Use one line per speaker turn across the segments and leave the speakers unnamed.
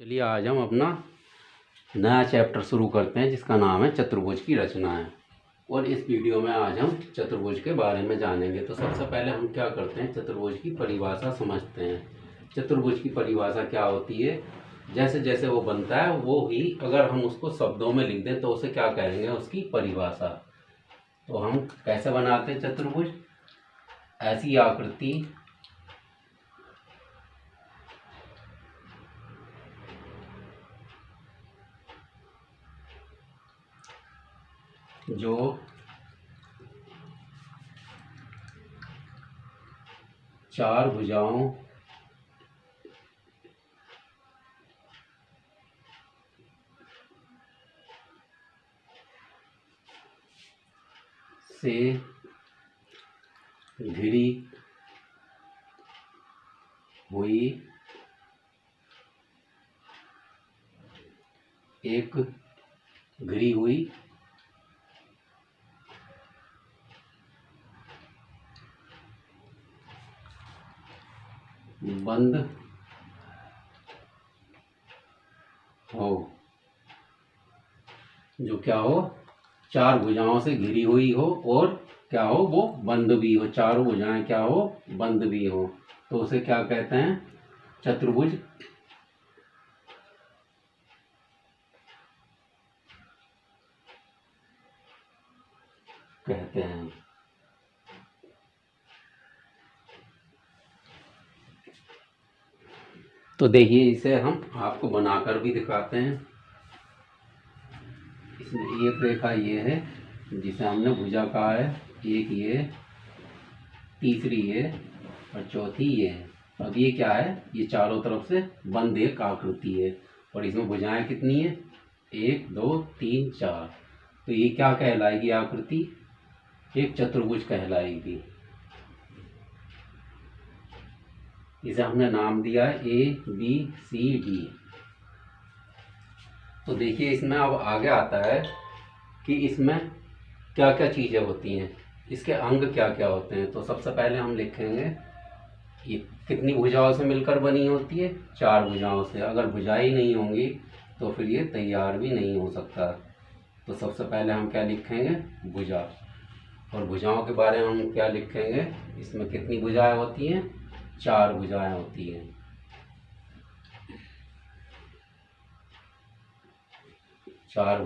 चलिए आज हम अपना नया चैप्टर शुरू करते हैं जिसका नाम है चतुर्भुज की रचनाएं। और इस वीडियो में आज हम चतुर्भुज के बारे में जानेंगे। तो सबसे पहले हम क्या करते हैं, चतुर्भुज की परिभाषा समझते हैं। चतुर्भुज की परिभाषा क्या होती है, जैसे जैसे वो बनता है वो ही अगर हम उसको शब्दों में लिख दें तो उसे क्या कहेंगे, उसकी परिभाषा। तो हम कैसे बनाते हैं चतुर्भुज, ऐसी आकृति जो चार भुजाओं से घिरी हुई एक घिरी हुई बंद हो, जो क्या हो, चार भुजाओं से घिरी हुई हो और क्या हो, वो बंद भी हो, चारों भुजाएं क्या हो, बंद भी हो, तो उसे क्या कहते हैं, चतुर्भुज कहते हैं। तो देखिए इसे हम आपको बनाकर भी दिखाते हैं। इसमें एक रेखा ये है जिसे हमने भुजा कहा है, एक ये, तीसरी ये और चौथी ये है। अब ये क्या है, ये चारों तरफ से बंद एक आकृति है और इसमें भुजाएं कितनी है, 1 2 3 4। तो ये क्या कहलाएगी आकृति, एक चतुर्भुज कहलाएगी। इसे हमने नाम दिया है ABCD। तो देखिए इसमें अब आगे आता है कि इसमें क्या क्या चीज़ें होती हैं, इसके अंग क्या क्या होते हैं। तो सबसे पहले हम लिखेंगे ये कितनी भुजाओं से मिलकर बनी होती है, चार भुजाओं से। अगर भुजाएं नहीं होंगी तो फिर ये तैयार भी नहीं हो सकता। तो सबसे पहले हम क्या लिखेंगे, भुजा। और भुजाओं के बारे में हम क्या लिखेंगे, इसमें कितनी भुजाएं होती हैं, चार भुजाएं होती हैं। चार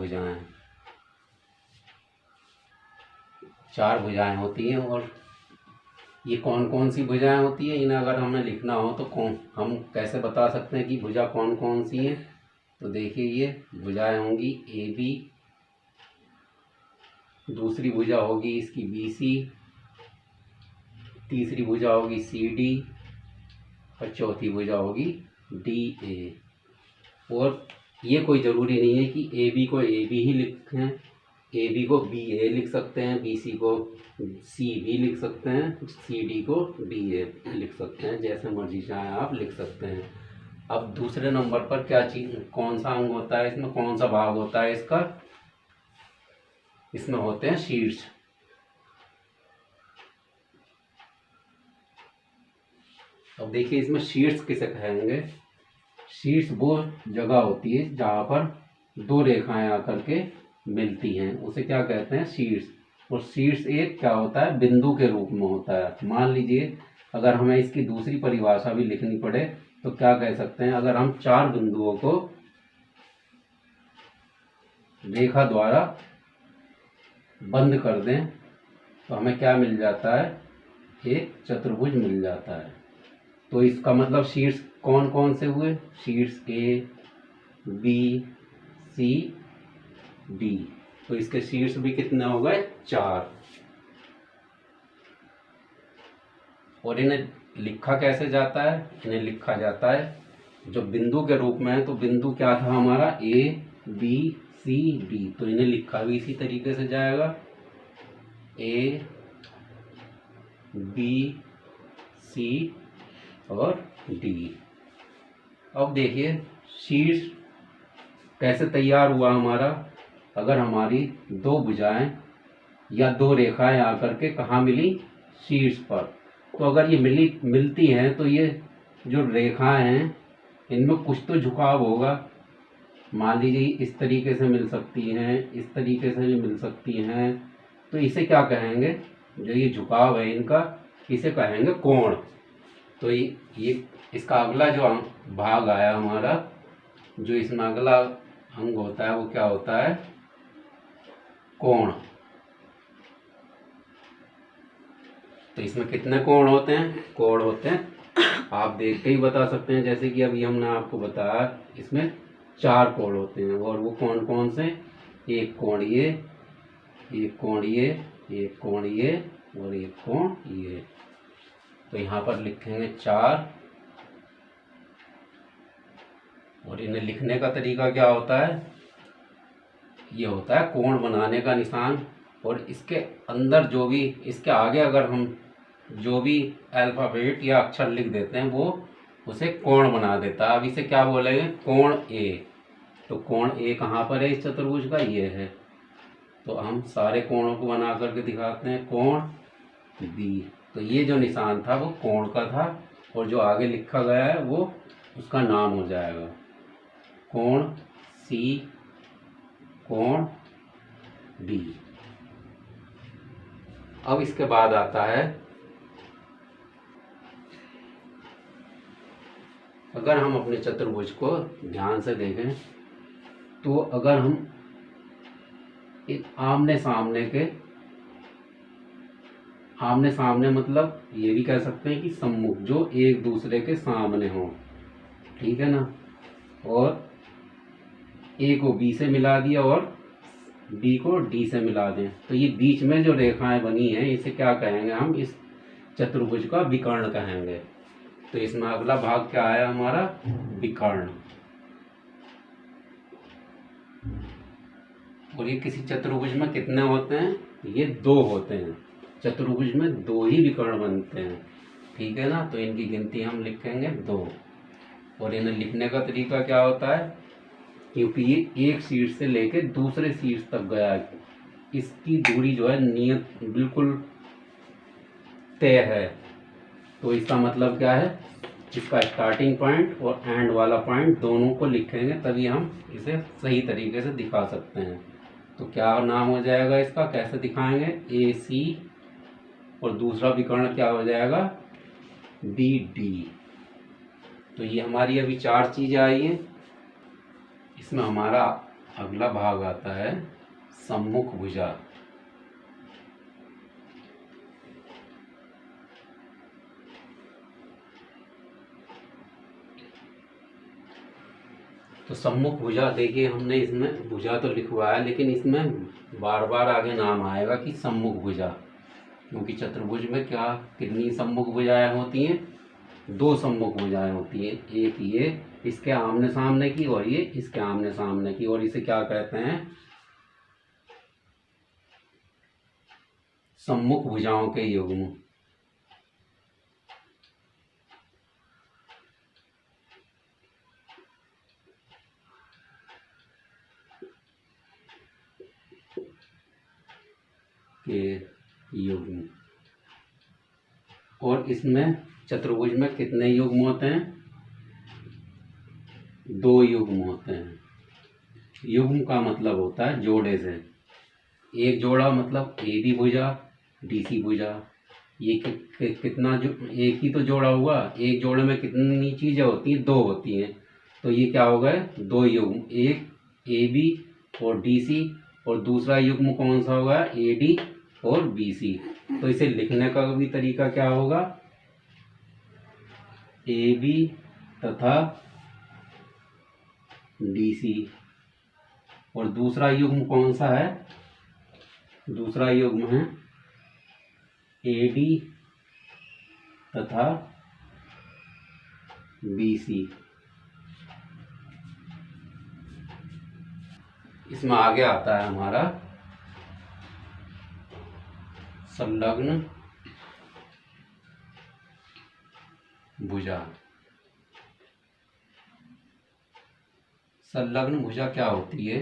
भुजाएं होती हैं। और ये कौन कौन सी भुजाएं होती हैं, इन्हें अगर हमें लिखना हो तो हम कैसे बता सकते हैं कि भुजा कौन कौन सी हैं। तो देखिए ये भुजाएं होंगी AB, दूसरी भुजा होगी इसकी BC, तीसरी भुजा होगी CD और चौथी भुजा होगी DA। और ये कोई ज़रूरी नहीं है कि AB को AB ही लिखें, AB को BA लिख सकते हैं, BC को C भी लिख सकते हैं, CD को DA लिख सकते हैं, जैसे मर्जी चाहें आप लिख सकते हैं। अब दूसरे नंबर पर क्या चीज़, कौन सा अंग होता है, इसमें कौन सा भाग होता है इसका, इसमें होते हैं शीर्ष। अब देखिए इसमें शीर्ष किसे कहेंगे, शीर्ष वो जगह होती है जहाँ पर दो रेखाएं आकर के मिलती हैं, उसे क्या कहते हैं, शीर्ष। और शीर्ष एक क्या होता है, बिंदु के रूप में होता है। मान लीजिए अगर हमें इसकी दूसरी परिभाषा भी लिखनी पड़े तो क्या कह सकते हैं, अगर हम चार बिंदुओं को रेखा द्वारा बंद कर दें तो हमें क्या मिल जाता है, एक चतुर्भुज मिल जाता है। तो इसका मतलब शीर्ष कौन कौन से हुए, शीर्ष A B C D। तो इसके शीर्ष भी कितने हो गए, 4। और इन्हें लिखा कैसे जाता है, इन्हें लिखा जाता है जो बिंदु के रूप में है। तो बिंदु क्या था हमारा, A B C D। तो इन्हें लिखा भी इसी तरीके से जाएगा, A B C और D। अब देखिए शीर्ष कैसे तैयार हुआ हमारा, अगर हमारी दो भुजाएं या दो रेखाएं आकर के कहाँ मिली, शीर्ष पर। तो अगर ये मिलती हैं तो ये जो रेखाएं हैं इनमें कुछ तो झुकाव होगा। मान लीजिए इस तरीके से मिल सकती हैं, इस तरीके से भी मिल सकती हैं, तो इसे क्या कहेंगे, जो ये झुकाव है इनका, इसे कहेंगे कोण। तो ये इसका अगला जो भाग आया हमारा, जो इसमें अगला अंग होता है वो क्या होता है, कोण। तो इसमें कितने कोण होते हैं, कोण होते हैं, आप देख के ही बता सकते हैं। जैसे कि अभी हमने आपको बताया इसमें 4 कोण होते हैं, और वो कौन कौन से, एक कोण ये, एक कोण ये, एक कोण ये, और एक कोण ये। तो यहाँ पर लिखेंगे 4, और इन्हें लिखने का तरीका क्या होता है, ये होता है कोण बनाने का निशान। और इसके अंदर जो भी, इसके आगे अगर हम जो भी अल्फ़ाबेट या अक्षर लिख देते हैं वो उसे कोण बना देता है। अब इसे क्या बोलेंगे, कोण ए। तो कोण ए कहाँ पर है इस चतुर्भुज का, ये है। तो हम सारे कोणों को बना करके दिखाते हैं, कोण बी। तो ये जो निशान था वो कोण का था, और जो आगे लिखा गया है वो उसका नाम हो जाएगा, कोण सी, कोण डी। अब इसके बाद आता है, अगर हम अपने चतुर्भुज को ध्यान से देखें तो अगर हम एक आमने सामने मतलब ये भी कह सकते हैं कि सम्मुख, जो एक दूसरे के सामने हो, ठीक है ना, और ए को बी से मिला दिया और बी को डी से मिला दें, तो ये बीच में जो रेखाएं बनी हैं इसे क्या कहेंगे, हम इस चतुर्भुज का विकर्ण कहेंगे। तो इसमें अगला भाग क्या आया हमारा, विकर्ण। और ये किसी चतुर्भुज में कितने होते हैं, ये 2 होते हैं। चतुर्भुज में 2 ही विकर्ण बनते हैं, ठीक है ना। तो इनकी गिनती हम लिखेंगे 2। और इन्हें लिखने का तरीका क्या होता है, क्योंकि ये एक शीर्ष से लेके दूसरे शीर्ष तक गया है, इसकी दूरी जो है नियत बिल्कुल तय है। तो इसका मतलब क्या है, इसका स्टार्टिंग पॉइंट और एंड वाला पॉइंट दोनों को लिखेंगे, तभी हम इसे सही तरीके से दिखा सकते हैं। तो क्या नाम हो जाएगा इसका, कैसे दिखाएंगे, ए सी, और दूसरा विकर्ण क्या हो जाएगा, बी डी। तो ये हमारी अभी 4 चीजें आई हैं। इसमें हमारा अगला भाग आता है सम्मुख भुजा। तो सम्मुख भुजा, देखिए हमने इसमें भुजा तो लिखवाया, लेकिन इसमें बार बार आगे नाम आएगा कि सम्मुख भुजा, क्योंकि चतुर्भुज में क्या, कितनी सम्मुख भुजाएं होती हैं, 2 सम्मुख भुजाएं होती हैं। एक ये इसके आमने सामने की, और ये इसके आमने सामने की, और इसे क्या कहते हैं, सम्मुख भुजाओं के युग्म। के युग्म। और इसमें चतुर्भुज में कितने युग्म होते हैं, 2 युग्म होते हैं। युग्म का मतलब होता है जोड़े से, एक जोड़ा मतलब ए बी भुजा, डी सी भुजा। ये कितना, जो एक ही तो जोड़ा हुआ, एक जोड़े में कितनी चीजें होती हैं, 2 होती हैं। तो ये क्या हो गए, 2 युग्म, एक ए बी और डी सी, और दूसरा युग्म कौन सा होगा, ए डी और बी सी। तो इसे लिखने का भी तरीका क्या होगा, ए बी तथा डी सी, और दूसरा युग्म कौन सा है, दूसरा युग्म है ए डी तथा बी सी। इसमें आगे आता है हमारा संलग्न भुजा। संलग्न भुजा क्या होती है,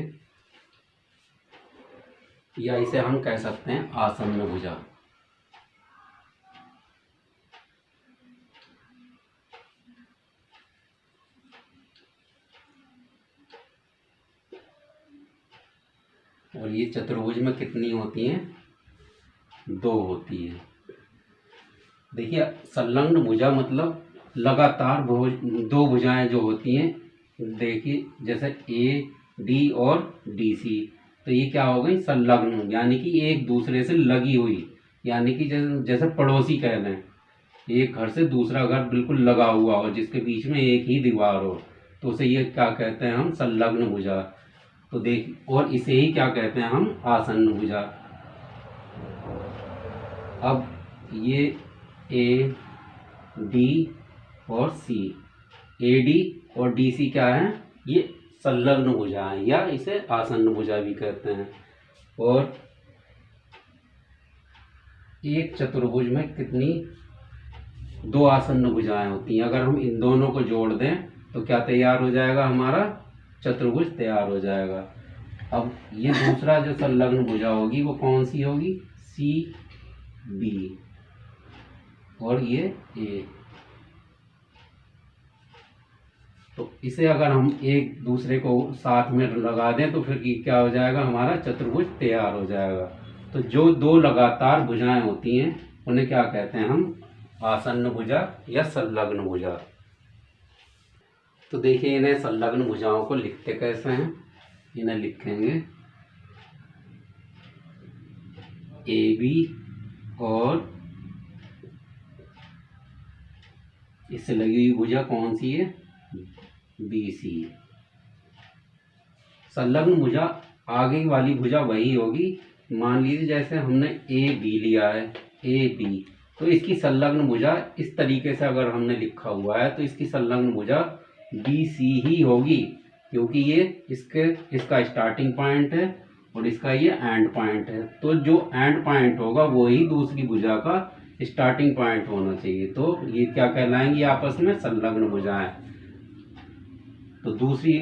या इसे हम कह सकते हैं आसन्न भुजा। और ये चतुर्भुज में कितनी होती हैं? 2 होती है। देखिए संलग्न भुजा मतलब लगातार दो भुजाएं जो होती हैं, देखिए जैसे ए डी और डी सी, तो ये क्या हो गई? संलग्न, यानी कि एक दूसरे से लगी हुई, यानी कि जैसे पड़ोसी कह लें, एक घर से दूसरा घर बिल्कुल लगा हुआ हो जिसके बीच में एक ही दीवार हो, तो उसे ये क्या कहते हैं? हम संलग्न भुजा। तो देख, और इसे ही क्या कहते हैं हम? आसन्न भुजा। अब ये ए डी और सी, ए डी और डी सी क्या है? ये संलग्न भुजा है, या इसे आसन्न भुजा भी कहते हैं। और एक चतुर्भुज में कितनी? 2 आसन्न भुजाएं होती हैं। अगर हम इन दोनों को जोड़ दें तो क्या तैयार हो जाएगा? हमारा चतुर्भुज तैयार हो जाएगा। अब ये दूसरा जो संलग्न भुजा होगी वो कौन सी होगी? सी बी, और ये ए। तो इसे अगर हम एक दूसरे को साथ में लगा दें तो फिर क्या हो जाएगा? हमारा चतुर्भुज तैयार हो जाएगा। तो जो 2 लगातार भुजाएं होती हैं उन्हें क्या कहते हैं हम? आसन्न भुजा या संलग्न भुजा। तो देखिए इन्हें संलग्न भुजाओं को लिखते कैसे हैं? इन्हें लिखेंगे ए बी और इससे लगी हुई भुजा कौन सी है? B C. संलग्न भुजा आगे वाली भुजा वही होगी। मान लीजिए जैसे हमने ए बी लिया है, ए बी, तो इसकी संलग्न भुजा इस तरीके से अगर हमने लिखा हुआ है तो इसकी संलग्न भुजा बी सी ही होगी, क्योंकि ये इसका स्टार्टिंग पॉइंट है और इसका ये एंड पॉइंट है। तो जो एंड पॉइंट होगा वो ही दूसरी भुजा का स्टार्टिंग पॉइंट होना चाहिए। तो ये क्या कहलाएंगी? आपस में संलग्न भुजाएं। तो दूसरी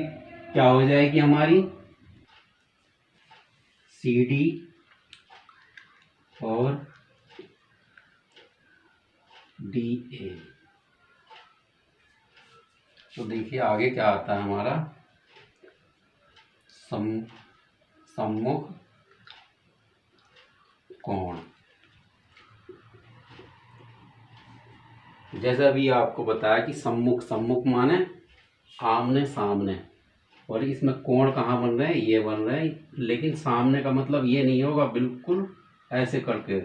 क्या हो जाएगी हमारी? सी डी और डी ए। तो देखिए आगे क्या आता है हमारा? सम्मुख कोण। जैसा अभी आपको बताया कि सम्मुख माने आमने सामने, और इसमें कोण कहाँ बन रहे हैं? ये बन रहे हैं। लेकिन सामने का मतलब ये नहीं होगा बिल्कुल ऐसे करके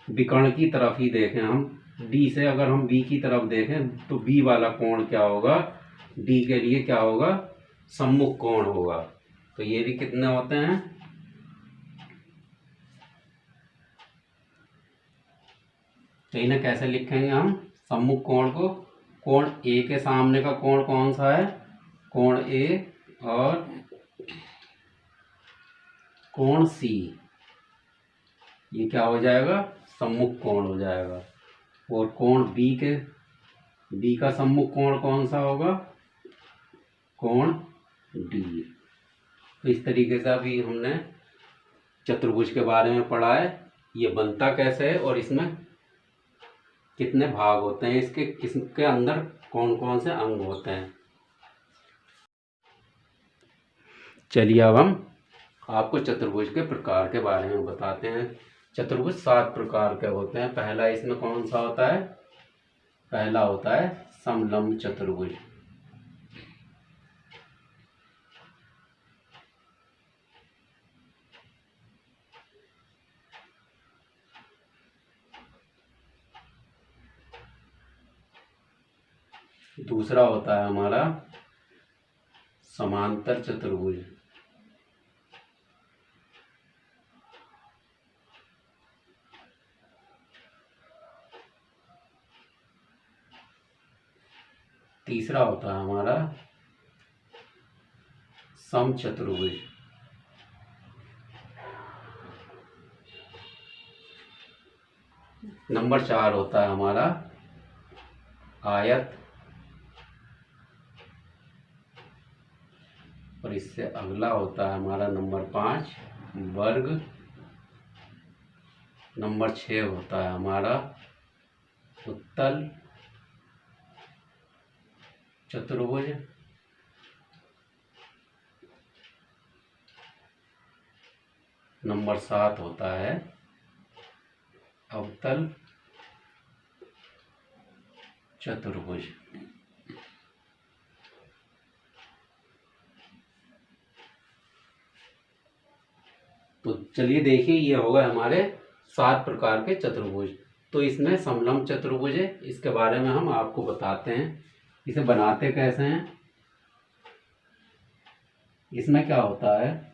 विकर्ण की तरफ ही देखें हम। डी से अगर हम बी की तरफ देखें तो बी वाला कोण क्या होगा? डी के लिए क्या होगा? सम्मुख कोण होगा। तो ये भी कितने होते हैं? तो इन्हें कैसे लिखेंगे हम सम्मुख कोण को? कोण ए के सामने का कोण कौन सा है? कोण ए, और कोण सी, ये क्या हो जाएगा? सम्मुख कोण हो जाएगा। और कोण बी का सम्मुख कोण कौन सा होगा? कोण डी। तो इस तरीके से अभी हमने चतुर्भुज के बारे में पढ़ा है, ये बनता कैसे है और इसमें कितने भाग होते हैं, इसके अंदर कौन कौन से अंग होते हैं। चलिए अब हम आपको चतुर्भुज के प्रकार के बारे में बताते हैं। चतुर्भुज 7 प्रकार के होते हैं। पहला इसमें कौन सा होता है? पहला होता है समलंब चतुर्भुज। दूसरा होता है हमारा समांतर चतुर्भुज। तीसरा होता है हमारा समचतुर्भुज। नंबर 4 होता है हमारा आयत, और इससे अगला होता है हमारा नंबर 5 वर्ग। नंबर 6 होता है हमारा उत्तल चतुर्भुज। नंबर 7 होता है अवतल चतुर्भुज। तो चलिए देखिए, ये होगा हमारे 7 प्रकार के चतुर्भुज। तो इसमें समलंब चतुर्भुज है, इसके बारे में हम आपको बताते हैं। इसे बनाते कैसे हैं। इसमें क्या होता है,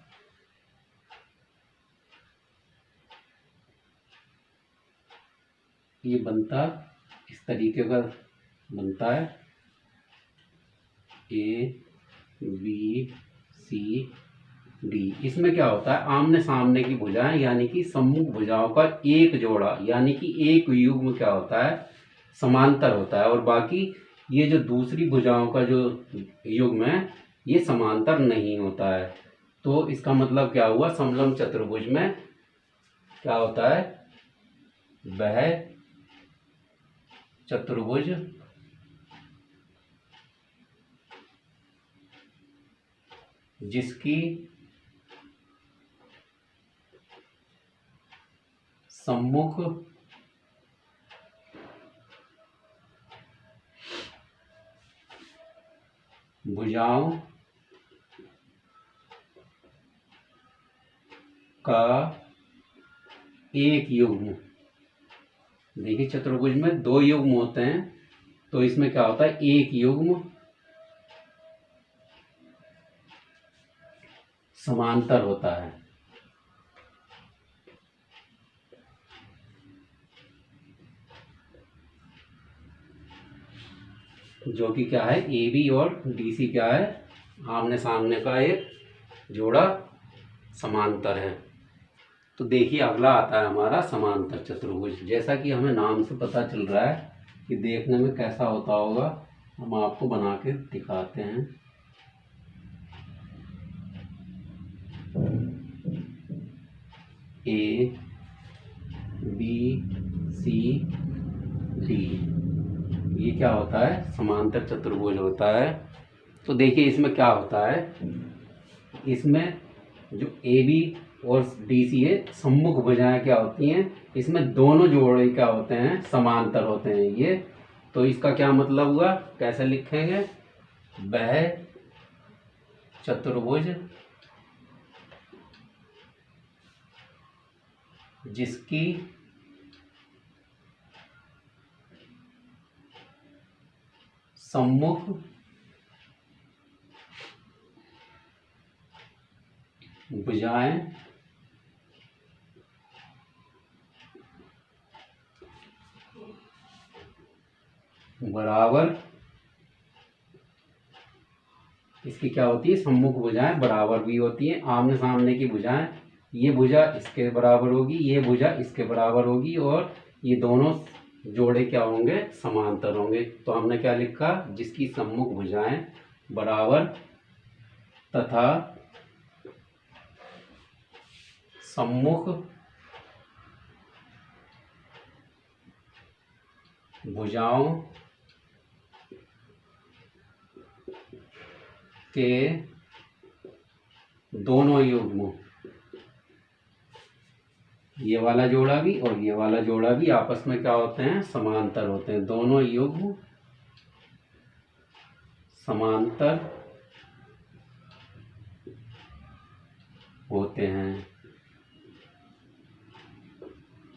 ये बनता इस तरीके का बनता है, ए बी सी डी। इसमें क्या होता है, आमने सामने की भुजाएं यानी कि सम्मुख भुजाओं का एक जोड़ा यानी कि एक युग्म क्या होता है, समांतर होता है, और बाकी ये जो दूसरी भुजाओं का जो युग्म है ये समांतर नहीं होता है। तो इसका मतलब क्या हुआ, समलंब चतुर्भुज में क्या होता है, वह चतुर्भुज जिसकी सम्मुख भुजाओं का एक युग्म। देखिए चतुर्भुज में 2 युग्म होते हैं, तो इसमें क्या होता है, एक युग्म समांतर होता है। जो कि क्या है, ए बी और डी सी क्या है, आमने सामने का एक जोड़ा समांतर है। तो देखिए अगला आता है हमारा समांतर चतुर्भुज। जैसा कि हमें नाम से पता चल रहा है कि देखने में कैसा होता होगा, हम आपको बना के दिखाते हैं। ए बी सी डी, ये क्या होता है, समांतर चतुर्भुज होता है। तो देखिए इसमें क्या होता है, इसमें जो ए बी और डी सी है सम्मुख भुजाएं क्या होती हैं, इसमें दोनों जोड़े क्या होते हैं, समांतर होते हैं ये। तो इसका क्या मतलब हुआ, कैसे लिखेंगे, वह चतुर्भुज जिसकी सम्मुख भुजाएं बराबर, इसकी क्या होती है, सम्मुख भुजाएं बराबर भी होती हैं। आमने सामने की भुजाएं, ये भुजा इसके बराबर होगी, ये भुजा इसके बराबर होगी, और ये दोनों जोड़े क्या होंगे, समांतर होंगे। तो हमने क्या लिखा, जिसकी सम्मुख भुजाएं बराबर तथा सम्मुख भुजाओं के दोनों युग्म, ये वाला जोड़ा भी और ये वाला जोड़ा भी आपस में क्या होते हैं, समांतर होते हैं। दोनों युग्म समांतर होते हैं।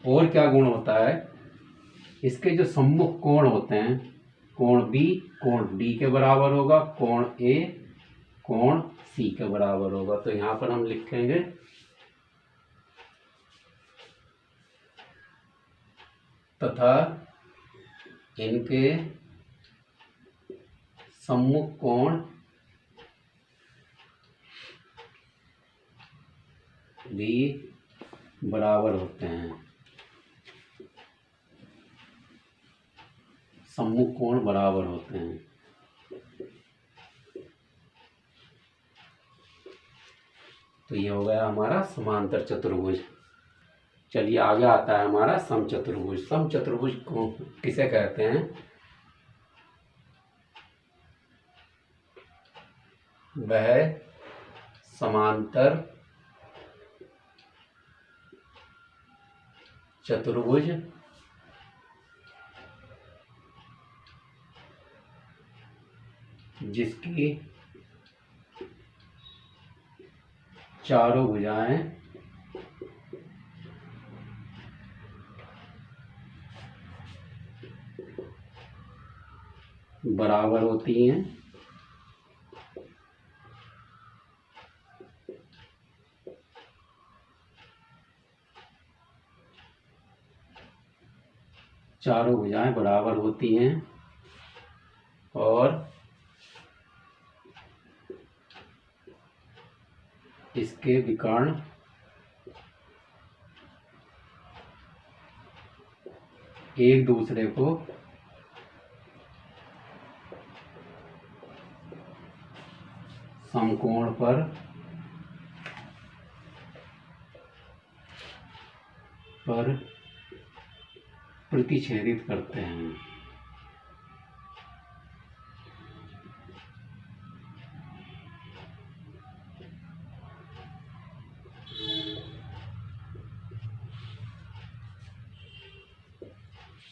और क्या गुण होता है, इसके जो सम्मुख कोण होते हैं, कोण बी कोण डी के बराबर होगा, कोण ए कोण सी के बराबर होगा। तो यहाँ पर हम लिखेंगे तथा इनके सम्मुख कोण भी बराबर होते हैं। सम्मुख कोण बराबर होते हैं। तो ये हो गया हमारा समांतर चतुर्भुज। चलिए आगे आता है हमारा समचतुर्भुज। समचतुर्भुज को किसे कहते हैं, वह समांतर चतुर्भुज जिसकी चारों भुजाएं बराबर होती हैं। चारों भुजाएं बराबर होती हैं और इसके विकर्ण एक दूसरे को समकोण पर प्रतिच्छेदित करते हैं।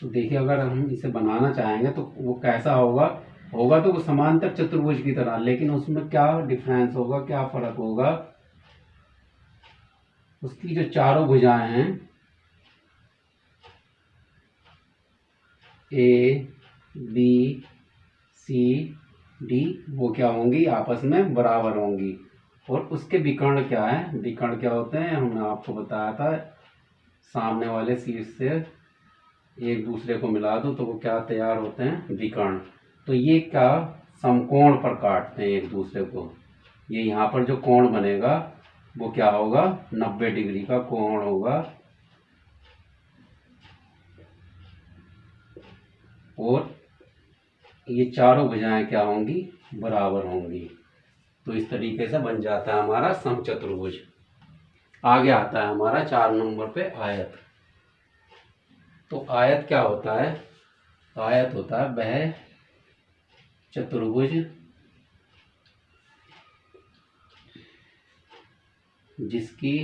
तो देखिए, अगर हम इसे बनाना चाहेंगे तो वो कैसा होगा होगा तो वो समांतर चतुर्भुज की तरह, लेकिन उसमें क्या डिफरेंस होगा, क्या फर्क होगा, उसकी जो चारों भुजाएं हैं ए बी सी डी वो क्या होंगी, आपस में बराबर होंगी। और उसके विकर्ण क्या है, विकर्ण क्या होते हैं, हमने आपको बताया था, सामने वाले शीर्ष से एक दूसरे को मिला दो तो वो क्या तैयार होते हैं, विकर्ण। तो ये क्या समकोण पर काटते हैं एक दूसरे को। ये यहाँ पर जो कोण बनेगा वो क्या होगा, 90 डिग्री का कोण होगा। और ये चारों भुजाएं क्या होंगी, बराबर होंगी। तो इस तरीके से बन जाता है हमारा समचतुर्भुज। आगे आता है हमारा 4 नंबर पे आयत। तो आयत क्या होता है, आयत होता है वह चतुर्भुज जिसकी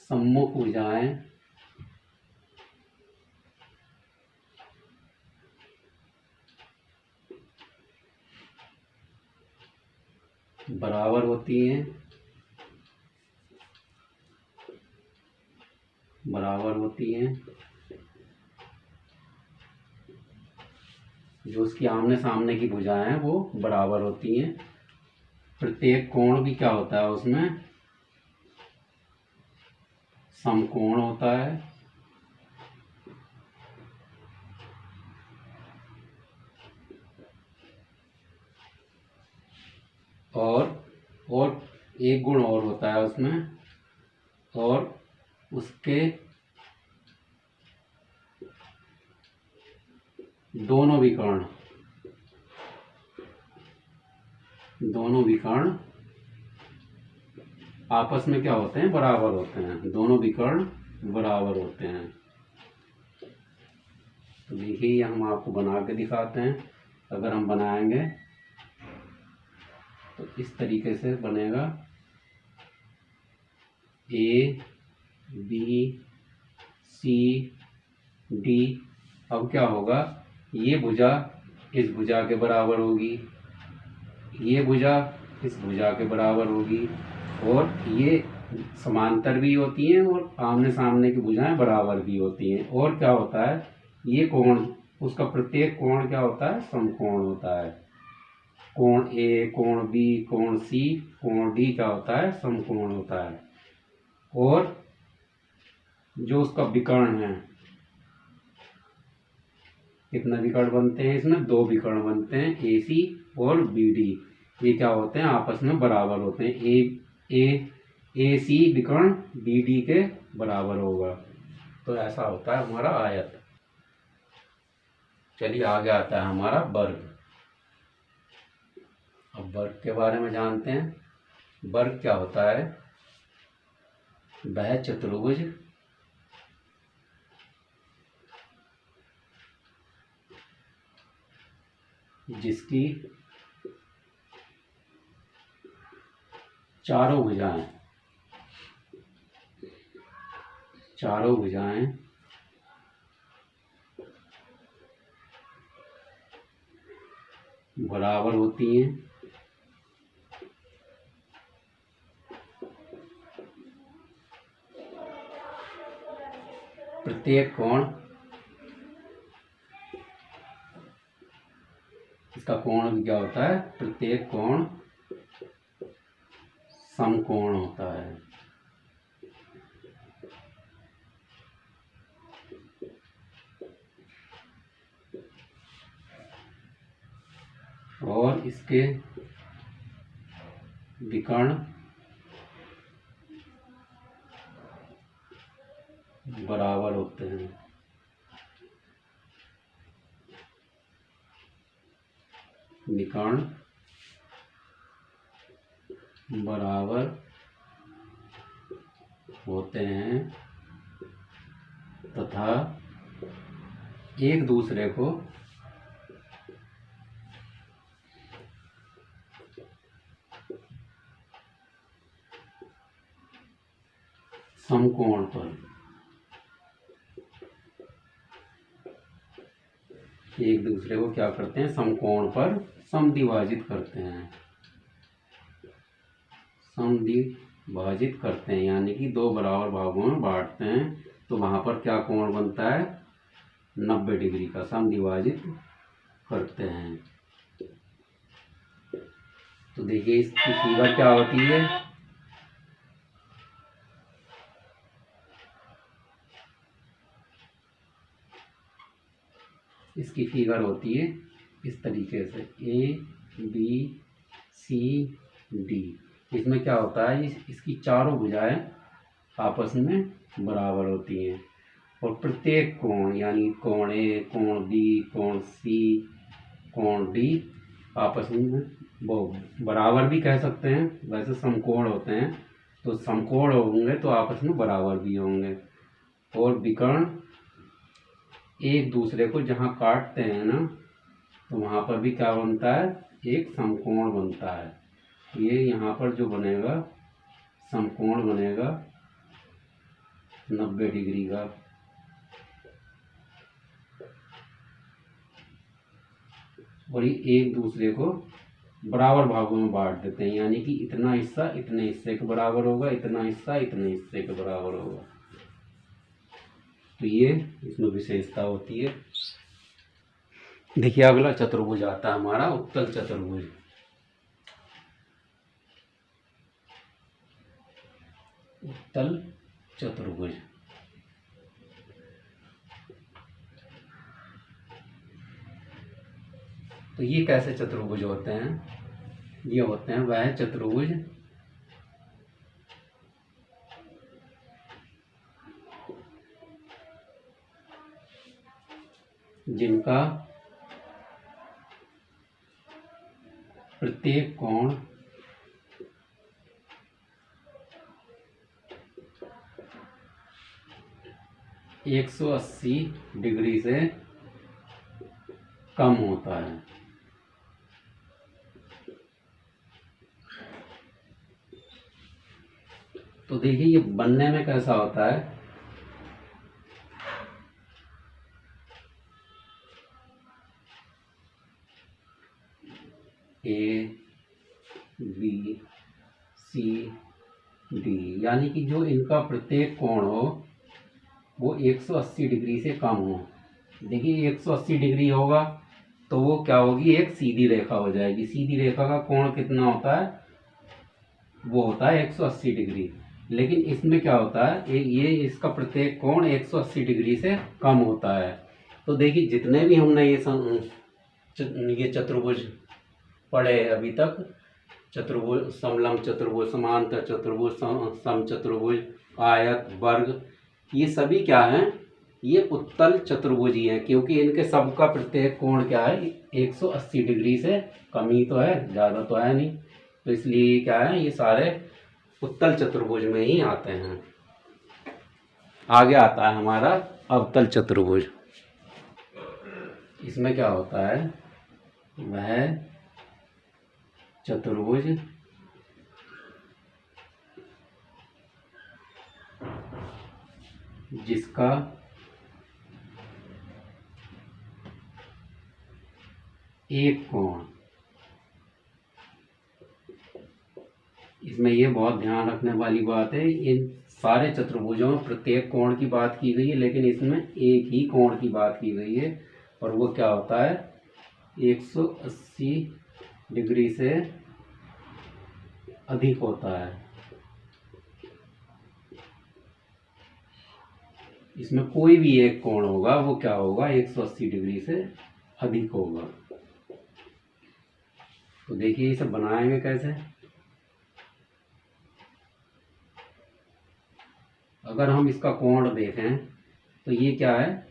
सम्मुख भुजाएं बराबर होती हैं, बराबर होती हैं। जो उसकी आमने सामने की भुजाएं हैं वो बराबर होती हैं। प्रत्येक कोण भी क्या होता है, उसमें समकोण होता है। और एक गुण और होता है उसमें, और उसके दोनों विकर्ण आपस में क्या होते हैं, बराबर होते हैं। दोनों विकर्ण बराबर होते हैं। तो देखिए, ये हम आपको बना के दिखाते हैं। अगर हम बनाएंगे तो इस तरीके से बनेगा, ए बी सी डी। अब क्या होगा, ये भुजा इस भुजा के बराबर होगी, ये भुजा इस भुजा के बराबर होगी, और ये समांतर भी होती हैं और आमने सामने की भुजाएं बराबर भी होती हैं। और क्या होता है, ये कोण, उसका प्रत्येक कोण क्या होता है, समकोण होता है। कोण ए, कोण बी, कोण सी, कोण डी क्या होता है, समकोण होता है। और जो उसका विकर्ण है, कितना विकर्ण बनते हैं इसमें, 2 विकर्ण बनते हैं, ए सी और बी डी। ये क्या होते हैं, आपस में बराबर होते हैं। ए सी विकर्ण बी डी के बराबर होगा। तो ऐसा होता है हमारा आयत। चलिए आगे आता है हमारा वर्ग। अब वर्ग के बारे में जानते हैं। वर्ग क्या होता है, वह चतुर्भुज जिसकी चारों भुजाएं चारों भुजाएं बराबर होती हैं। प्रत्येक कोण, इसका कोण भी क्या होता है, प्रत्येक कोण समकोण होता है। और इसके विकर्ण बराबर होते हैं। विकर्ण बराबर होते हैं तथा एक दूसरे को समकोण पर एक दूसरे को क्या करते हैं, समकोण पर समद्विभाजित करते हैं। समद्विभाजित करते हैं यानी कि दो बराबर भागों में बांटते हैं, तो वहां पर क्या कोण बनता है, 90 डिग्री का समद्विभाजित करते हैं। तो देखिए इसकी फिगर क्या होती है, इसकी फिगर होती है इस तरीके से ABCD। इसमें क्या होता है, इसकी चारों भुजाएं आपस में बराबर होती हैं और प्रत्येक कोण यानी कोण A, कोण B, कोण C, कोण D आपस में वो बराबर भी कह सकते हैं। वैसे समकोण होते हैं तो समकोण होंगे तो आपस में बराबर भी होंगे। और विकर्ण एक दूसरे को जहाँ काटते हैं ना, तो वहाँ पर भी क्या बनता है, एक समकोण बनता है। ये यहाँ पर जो बनेगा समकोण बनेगा 90 डिग्री का। और ये एक दूसरे को बराबर भागों में बांट देते हैं यानी कि इतना हिस्सा इतने हिस्से के बराबर होगा, इतना हिस्सा इतने हिस्से के बराबर होगा। तो ये इसमें विशेषता होती है। देखिए अगला चतुर्भुज आता है हमारा उत्तल चतुर्भुज। उत्तल चतुर्भुज तो ये कैसे चतुर्भुज होते हैं, ये होते हैं वह चतुर्भुज जिनका प्रत्येक कोण 180 डिग्री से कम होता है। तो देखिए ये बनने में कैसा होता है, ABCD यानी कि जो इनका प्रत्येक कोण हो वो 180 डिग्री से कम हो। देखिए 180 डिग्री होगा तो वो क्या होगी, एक सीधी रेखा हो जाएगी। सीधी रेखा का कोण कितना होता है, वो होता है 180 डिग्री। लेकिन इसमें क्या होता है, ये इसका प्रत्येक कोण 180 डिग्री से कम होता है। तो देखिए जितने भी हमने ये चतुर्भुज पढ़े अभी तक, चतुर्भुज, समलंब चतुर्भुज, समांतर चतुर्भुज, समचतुर्भुज, आयत, वर्ग, ये सभी क्या हैं, ये उत्तल चतुर्भुज ही हैं क्योंकि इनके सबका प्रत्येक कोण क्या है, 180 डिग्री से कम ही तो है, ज़्यादा तो है नहीं। तो इसलिए क्या है, ये सारे उत्तल चतुर्भुज में ही आते हैं। आगे आता है हमारा अवतल चतुर्भुज। इसमें क्या होता है, वह चतुर्भुज जिसका एक कोण, इसमें ये बहुत ध्यान रखने वाली बात है, इन सारे चतुर्भुजों में प्रत्येक कोण की बात की गई है, लेकिन इसमें एक ही कोण की बात की गई है और वो क्या होता है 180 डिग्री से अधिक होता है। इसमें कोई भी एक कोण होगा वो क्या होगा 180 डिग्री से अधिक होगा। तो देखिए इसे बनाएंगे कैसे। अगर हम इसका कोण देखें तो ये क्या है,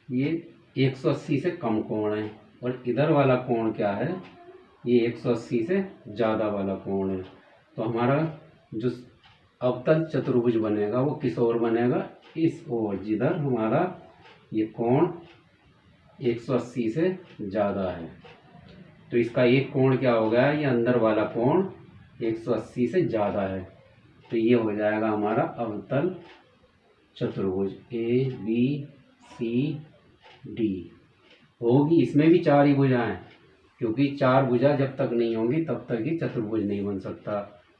ये 180 से कम कोण है और इधर वाला कोण क्या है, ये 180 से ज़्यादा वाला कोण है। तो हमारा जो अवतल चतुर्भुज बनेगा वो किस ओर बनेगा, इस ओर, जिधर हमारा ये कोण 180 से ज़्यादा है। तो इसका एक कोण क्या हो गया, ये अंदर वाला कोण 180 से ज़्यादा है। तो ये हो जाएगा हमारा अवतल चतुर्भुज ABCD। होगी इसमें भी 4 ही भुजाएं, क्योंकि 4 भुजा जब तक नहीं होंगी तब तक ही चतुर्भुज नहीं बन सकता।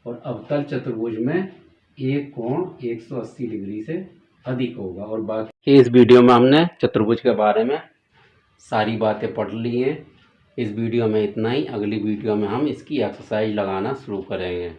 और अवतल चतुर्भुज में एक कोण 180 डिग्री से अधिक होगा। और बाकी इस वीडियो में हमने चतुर्भुज के बारे में सारी बातें पढ़ ली हैं। इस वीडियो में इतना ही। अगली वीडियो में हम इसकी एक्सरसाइज लगाना शुरू करेंगे।